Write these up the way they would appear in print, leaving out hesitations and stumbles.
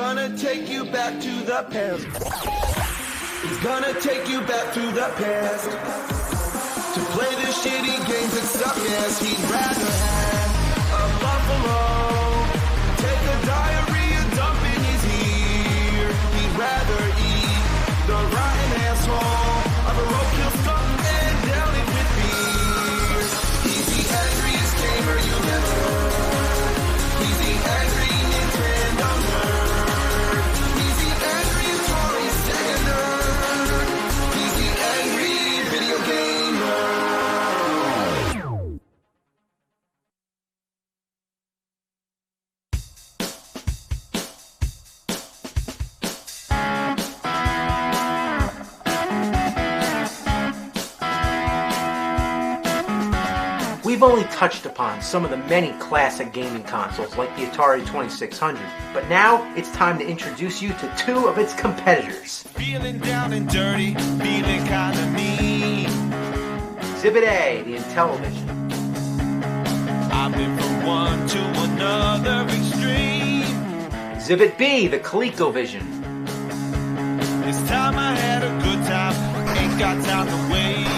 gonna take you back to the past. He's gonna take you back to the past to play the shitty games that suck ass. He'd rather have a buffalo take a diarrhea dump in his ear. He'd rather eat the rotten asshole of a roadkill skunk and down it with beer. He's the angriest gamer you've ever heard. He's the angry Nintendo nerd. He's the angry Atari Sega nerd. He's the angry video game nerd. We've only touched upon some of the many classic gaming consoles like the Atari 2600, but now it's time to introduce you to two of its competitors. Feeling down and dirty, feeling kinda mean. Exhibit A, the Intellivision. I've been from one to another extreme. Exhibit B, the ColecoVision. This time I had a good time, ain't got time to wait.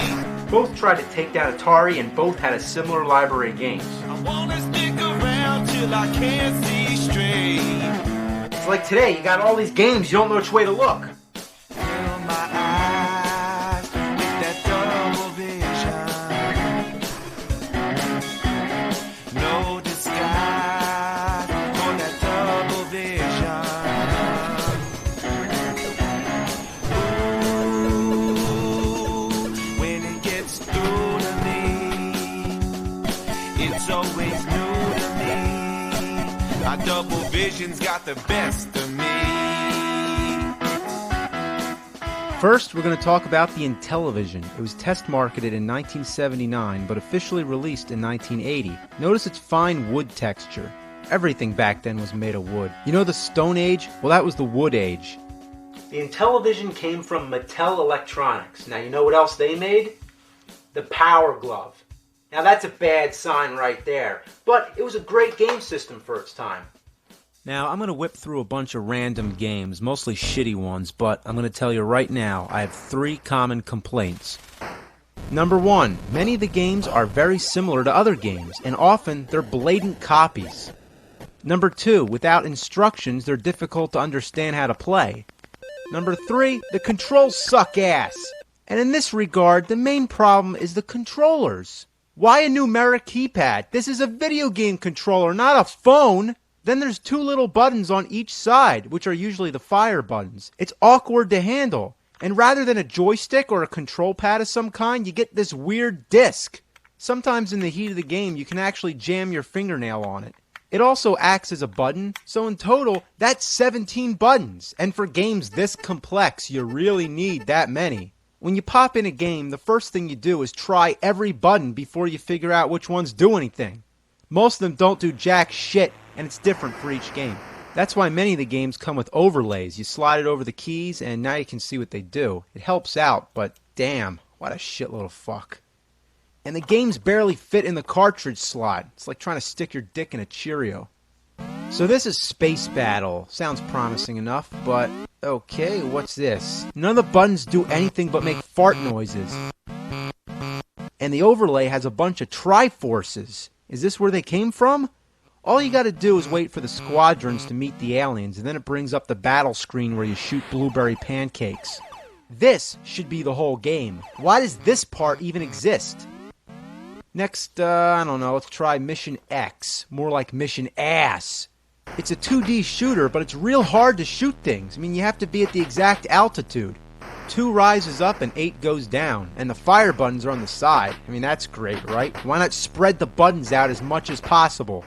Both tried to take down Atari and both had a similar library of games. I wanna stick around till I can't see straight. It's like today, you got all these games, you don't know which way to look. Fill my eyes with that double vision. No disguise for that double vision. Ooh, when it gets through to me, it's always new to me. My double vision's got the best of me. First, we're going to talk about the Intellivision. It was test marketed in 1979, but officially released in 1980. Notice its fine wood texture. Everything back then was made of wood. You know the Stone Age? Well, that was the Wood Age. The Intellivision came from Mattel Electronics. Now, you know what else they made? The Power Glove. Now, that's a bad sign right there, but it was a great game system for its time. Now, I'm going to whip through a bunch of random games, mostly shitty ones, but I'm going to tell you right now, I have 3 common complaints. Number 1, many of the games are very similar to other games, and often they're blatant copies. Number 2, without instructions, they're difficult to understand how to play. Number 3, the controls suck ass. And in this regard, the main problem is the controllers. Why a numeric keypad? This is a video game controller, not a phone. Then there's 2 little buttons on each side, which are usually the fire buttons. It's awkward to handle. And rather than a joystick or a control pad of some kind, you get this weird disc. Sometimes in the heat of the game, you can actually jam your fingernail on it. It also acts as a button, so in total, that's 17 buttons. And for games this complex, you really need that many. When you pop in a game, the first thing you do is try every button before you figure out which ones do anything. Most of them don't do jack shit, and it's different for each game. That's why many of the games come with overlays. You slide it over the keys, and now you can see what they do. It helps out, but damn, what a shitload of fuck. And the games barely fit in the cartridge slot. It's like trying to stick your dick in a Cheerio. So this is Space Battle. Sounds promising enough, but okay, what's this? None of the buttons do anything but make fart noises. And the overlay has a bunch of Triforces. Is this where they came from? All you gotta do is wait for the squadrons to meet the aliens, and then it brings up the battle screen where you shoot blueberry pancakes. This should be the whole game. Why does this part even exist? Next, I don't know, let's try Mission X. More like Mission Ass. It's a 2D shooter, but it's real hard to shoot things. I mean, you have to be at the exact altitude. 2 rises up and 8 goes down, and the fire buttons are on the side. I mean, that's great, right? Why not spread the buttons out as much as possible?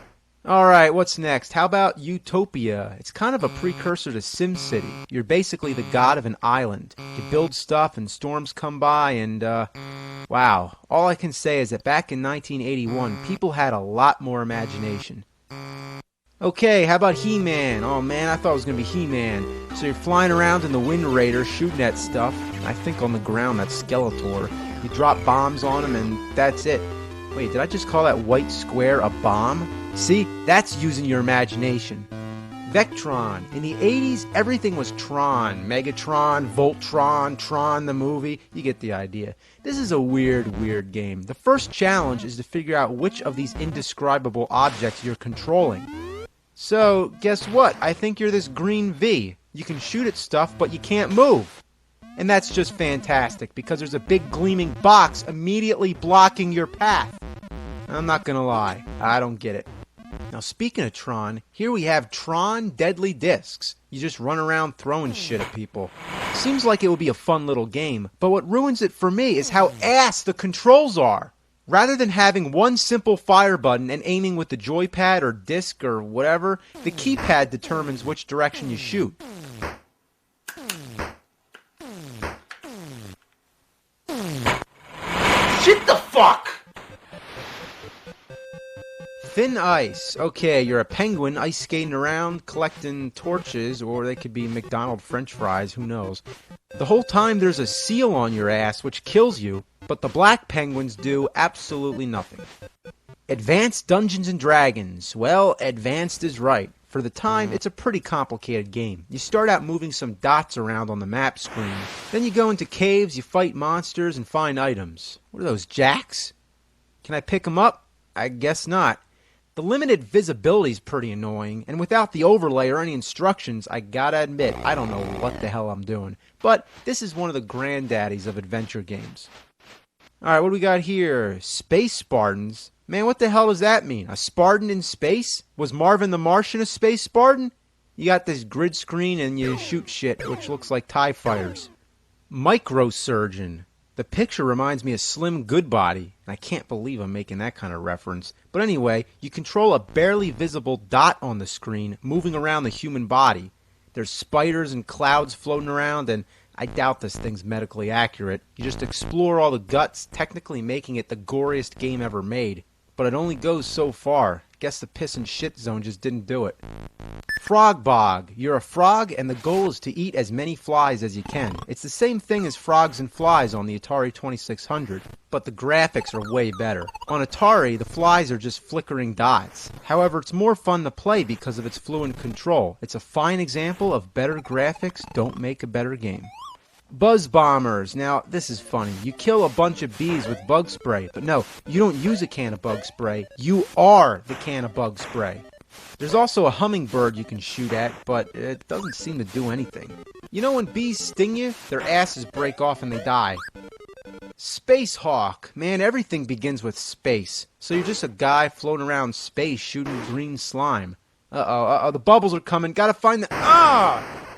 Alright, what's next? How about Utopia? It's kind of a precursor to SimCity. You're basically the god of an island. You build stuff and storms come by and, wow. All I can say is that back in 1981, people had a lot more imagination. Okay, how about He-Man? Oh man, I thought it was gonna be He-Man. So you're flying around in the Wind Raider, shooting at stuff. I think on the ground, that's Skeletor. You drop bombs on him and that's it. Wait, did I just call that white square a bomb? See, that's using your imagination. Vectron. In the 80s, everything was Tron. Megatron, Voltron, Tron the movie. You get the idea. This is a weird game. The first challenge is to figure out which of these indescribable objects you're controlling. So, guess what? I think you're this green V. You can shoot at stuff, but you can't move. And that's just fantastic, because there's a big gleaming box immediately blocking your path. I'm not gonna lie, I don't get it. Now, speaking of Tron, here we have Tron Deadly Discs. You just run around throwing shit at people. Seems like it would be a fun little game, but what ruins it for me is how ass the controls are. Rather than having one simple fire button and aiming with the joypad or disc or whatever, the keypad determines which direction you shoot. Shit the fuck! Thin Ice. Okay, you're a penguin ice skating around collecting torches, or they could be McDonald's French fries, who knows. The whole time there's a seal on your ass which kills you, but the black penguins do absolutely nothing. Advanced Dungeons and Dragons. Well, advanced is right. For the time, it's a pretty complicated game. You start out moving some dots around on the map screen. Then you go into caves, you fight monsters, and find items. What are those, jacks? Can I pick them up? I guess not. The limited visibility is pretty annoying, and without the overlay or any instructions, I gotta admit, I don't know what the hell I'm doing. But this is one of the granddaddies of adventure games. Alright, what do we got here? Space Spartans? Man, what the hell does that mean? A Spartan in space? Was Marvin the Martian a space Spartan? You got this grid screen and you shoot shit, which looks like TIE fighters. Microsurgeon. The picture reminds me of Slim Goodbody, and I can't believe I'm making that kind of reference. But anyway, you control a barely visible dot on the screen moving around the human body. There's spiders and clouds floating around, and I doubt this thing's medically accurate. You just explore all the guts, technically making it the goriest game ever made. But it only goes so far. Guess the piss and shit zone just didn't do it. Frog Bog. You're a frog, and the goal is to eat as many flies as you can. It's the same thing as Frogs and Flies on the Atari 2600, but the graphics are way better. On Atari, the flies are just flickering dots. However, it's more fun to play because of its fluid control. It's a fine example of better graphics don't make a better game. Buzz Bombers. Now, this is funny. You kill a bunch of bees with bug spray, but no, you don't use a can of bug spray. You are the can of bug spray. There's also a hummingbird you can shoot at, but it doesn't seem to do anything. You know when bees sting you, their asses break off and they die. Space Hawk. Man, everything begins with space. So you're just a guy floating around space shooting green slime. Uh-oh, the bubbles are coming. Gotta find the...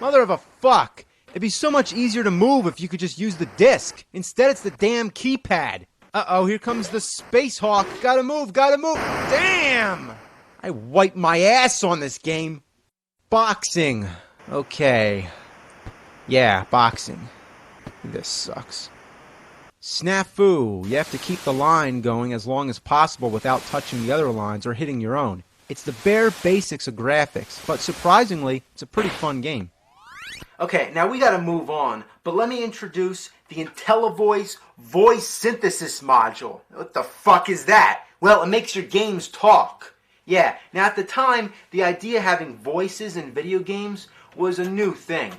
Mother of a fuck! It'd be so much easier to move if you could just use the disc. Instead, it's the damn keypad. Uh-oh, here comes the Space Hawk. Gotta move, gotta move. Damn! I wiped my ass on this game. Boxing. Okay. Yeah, boxing. This sucks. Snafu. You have to keep the line going as long as possible without touching the other lines or hitting your own. It's the bare basics of graphics, but surprisingly, it's a pretty fun game. Okay, now we gotta move on, but let me introduce the IntelliVoice voice synthesis module. What the fuck is that? Well, it makes your games talk. Yeah, now at the time, the idea of having voices in video games was a new thing.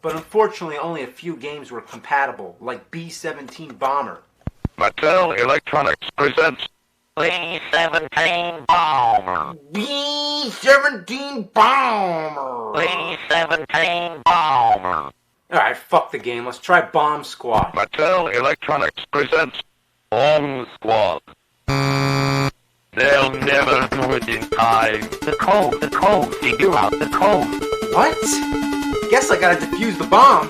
But unfortunately, only a few games were compatible, like B-17 Bomber. Mattel Electronics presents B-17 Bomber. B-17 Bomber. B-17 Bomber. Alright, fuck the game. Let's try Bomb Squad. Mattel Electronics presents Bomb Squad. They'll never do it in time. The code, figure out the code. What? Guess I gotta defuse the bomb.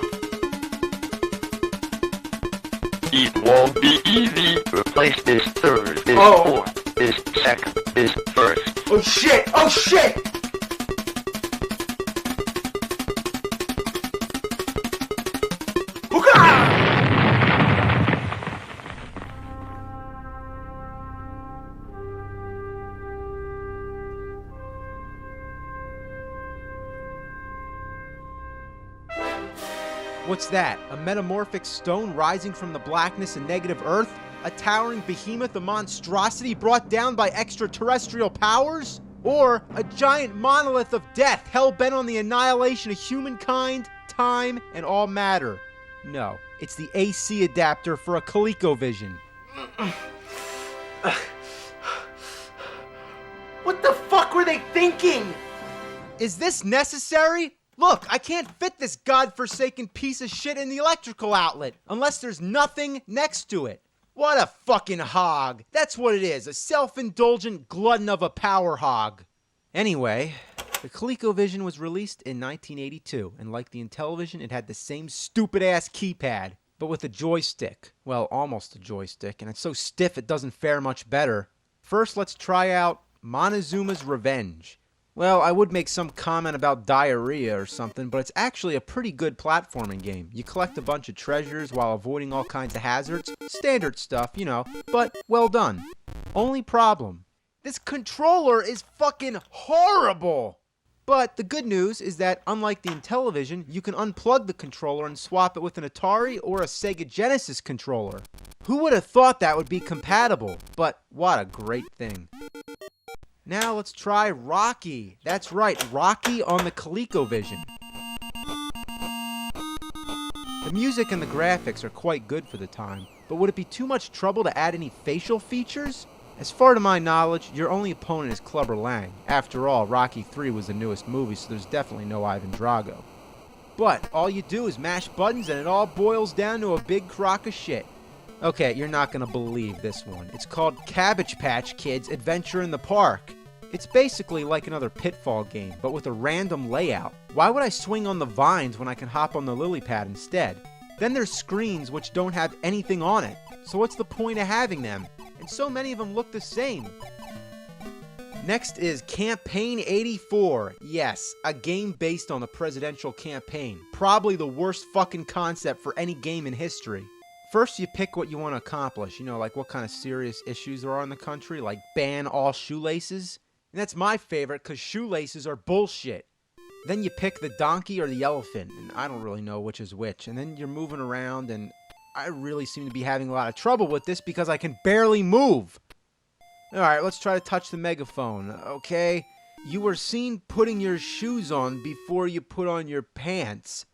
It won't be easy. Replace this third, this fourth, this second, this first. Oh shit! Oh shit! What's that? A metamorphic stone rising from the blackness and negative earth? A towering behemoth, a monstrosity brought down by extraterrestrial powers? Or a giant monolith of death hell-bent on the annihilation of humankind, time, and all matter. No, it's the AC adapter for a ColecoVision. What the fuck were they thinking? Is this necessary? Look, I can't fit this godforsaken piece of shit in the electrical outlet unless there's nothing next to it. What a fucking hog. That's what it is, a self-indulgent glutton of a power hog. Anyway, the ColecoVision was released in 1982, and like the Intellivision, it had the same stupid-ass keypad, but with a joystick. Well, almost a joystick, and it's so stiff it doesn't fare much better. First, let's try out Montezuma's Revenge. Well, I would make some comment about diarrhea or something, but it's actually a pretty good platforming game. You collect a bunch of treasures while avoiding all kinds of hazards. Standard stuff, you know, but well done. Only problem, this controller is fucking horrible! But the good news is that, unlike the Intellivision, you can unplug the controller and swap it with an Atari or a Sega Genesis controller. Who would have thought that would be compatible? But what a great thing. Now let's try Rocky. That's right, Rocky on the ColecoVision. The music and the graphics are quite good for the time, but would it be too much trouble to add any facial features? As far to my knowledge, your only opponent is Clubber Lang. After all, Rocky 3 was the newest movie, so there's definitely no Ivan Drago. But all you do is mash buttons and it all boils down to a big crock of shit. Okay, you're not gonna believe this one. It's called Cabbage Patch Kids Adventure in the Park. It's basically like another Pitfall game, but with a random layout. Why would I swing on the vines when I can hop on the lily pad instead? Then there's screens which don't have anything on it. So what's the point of having them? And so many of them look the same. Next is Campaign 84. Yes, a game based on the presidential campaign. Probably the worst fucking concept for any game in history. First, you pick what you want to accomplish. You know, like what kind of serious issues there are in the country, like ban all shoelaces. And that's my favorite, because shoelaces are bullshit. Then you pick the donkey or the elephant, and I don't really know which is which. And then you're moving around, and I really seem to be having a lot of trouble with this because I can barely move. Alright, let's try to touch the megaphone, okay? You were seen putting your shoes on before you put on your pants.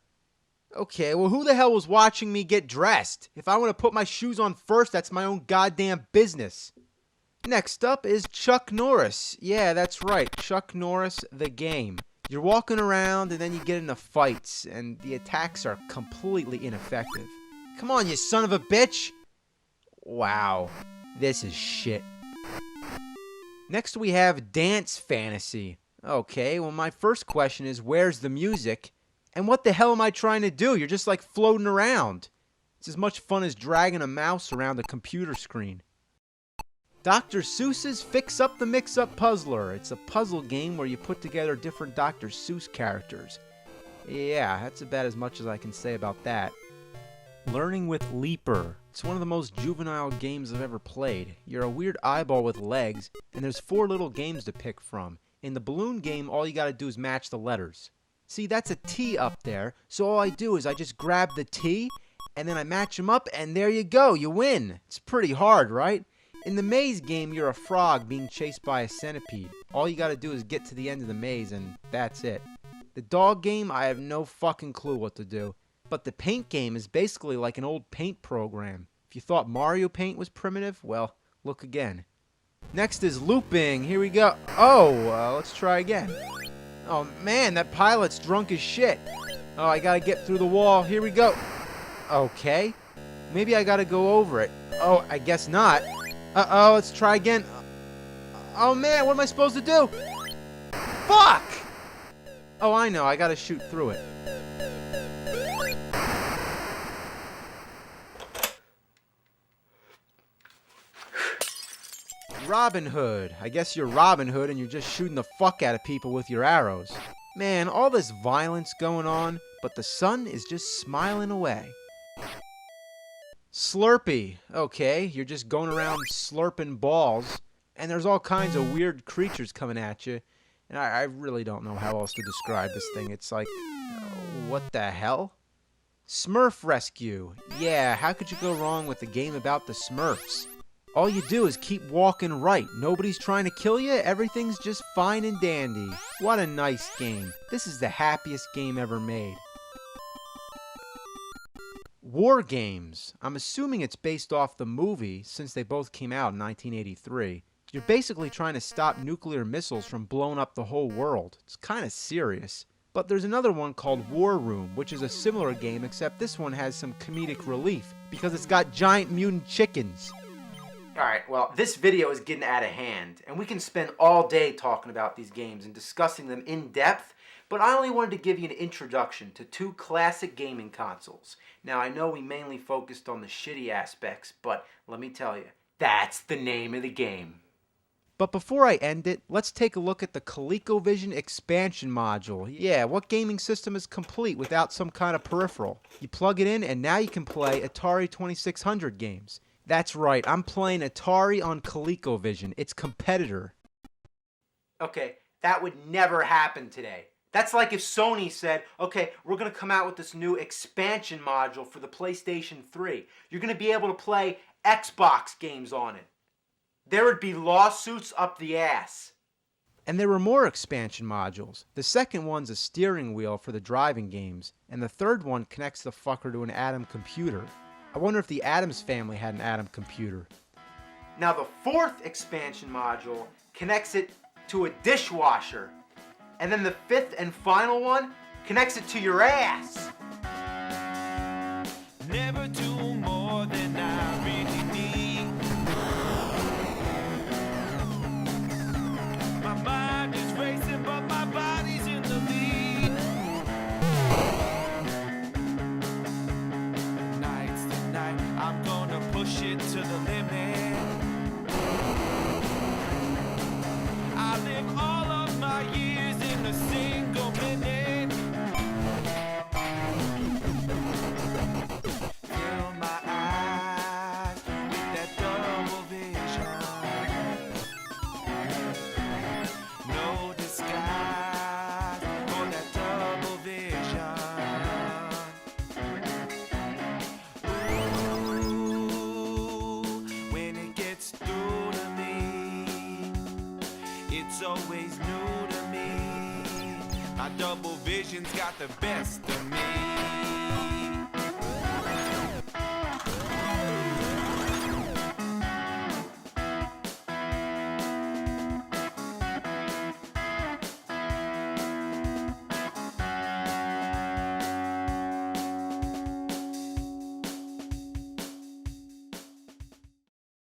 Okay, well, who the hell was watching me get dressed? If I want to put my shoes on first, that's my own goddamn business. Next up is Chuck Norris. Yeah, that's right, Chuck Norris, the game. You're walking around and then you get into fights, and the attacks are completely ineffective. Come on, you son of a bitch! Wow, this is shit. Next we have Dance Fantasy. Okay, well, my first question is, where's the music? And what the hell am I trying to do? You're just like floating around. It's as much fun as dragging a mouse around a computer screen. Dr. Seuss's Fix Up the Mix-Up Puzzler. It's a puzzle game where you put together different Dr. Seuss characters. Yeah, that's about as much as I can say about that. Learning with Leaper. It's one of the most juvenile games I've ever played. You're a weird eyeball with legs, and there's 4 little games to pick from. In the balloon game, all you gotta do is match the letters. See, that's a T up there, so all I do is I just grab the T, and then I match them up, and there you go, you win. It's pretty hard, right? In the maze game, you're a frog being chased by a centipede. All you gotta do is get to the end of the maze, and that's it. The dog game, I have no fucking clue what to do. But the paint game is basically like an old paint program. If you thought Mario Paint was primitive, well, look again. Next is looping. Here we go. Oh, let's try again. Oh man, that pilot's drunk as shit. Oh, I gotta get through the wall. Here we go. Okay. Maybe I gotta go over it. Oh, I guess not. Uh-oh, let's try again. Oh man, what am I supposed to do? Fuck! Oh, I know, I gotta shoot through it. Robin Hood. I guess you're Robin Hood and you're just shooting the fuck out of people with your arrows. Man, all this violence going on, but the sun is just smiling away. Slurpee. Okay, you're just going around slurping balls, and there's all kinds of weird creatures coming at you, and I really don't know how else to describe this thing. It's like, what the hell? Smurf Rescue. Yeah, how could you go wrong with a game about the Smurfs? All you do is keep walking right. Nobody's trying to kill you. Everything's just fine and dandy. What a nice game. This is the happiest game ever made. War Games. I'm assuming it's based off the movie since they both came out in 1983. You're basically trying to stop nuclear missiles from blowing up the whole world. It's kind of serious. But there's another one called War Room, which is a similar game, except this one has some comedic relief because it's got giant mutant chickens. Alright, well, this video is getting out of hand, and we can spend all day talking about these games and discussing them in depth, but I only wanted to give you an introduction to two classic gaming consoles. Now, I know we mainly focused on the shitty aspects, but let me tell you, that's the name of the game. But before I end it, let's take a look at the ColecoVision expansion module. Yeah, what gaming system is complete without some kind of peripheral? You plug it in and now you can play Atari 2600 games. That's right, I'm playing Atari on ColecoVision, its competitor. Okay, that would never happen today. That's like if Sony said, okay, we're going to come out with this new expansion module for the PlayStation 3. You're going to be able to play Xbox games on it. There would be lawsuits up the ass. And there were more expansion modules. The second one's a steering wheel for the driving games, and the third one connects the fucker to an Atom computer. I wonder if the Addams family had an Atom computer. Now the fourth expansion module connects it to a dishwasher. And then the fifth and final one connects it to your ass. Never do more than I really need. My mind is racing, but my body's in the lead. Night's the night, I'm gonna push it to the limit. I live all of my years in a single minute. Fill my eyes with that double vision. No disguise for that double vision. Ooh, when it gets through to me, it's always new to me. My double vision's got the best of me.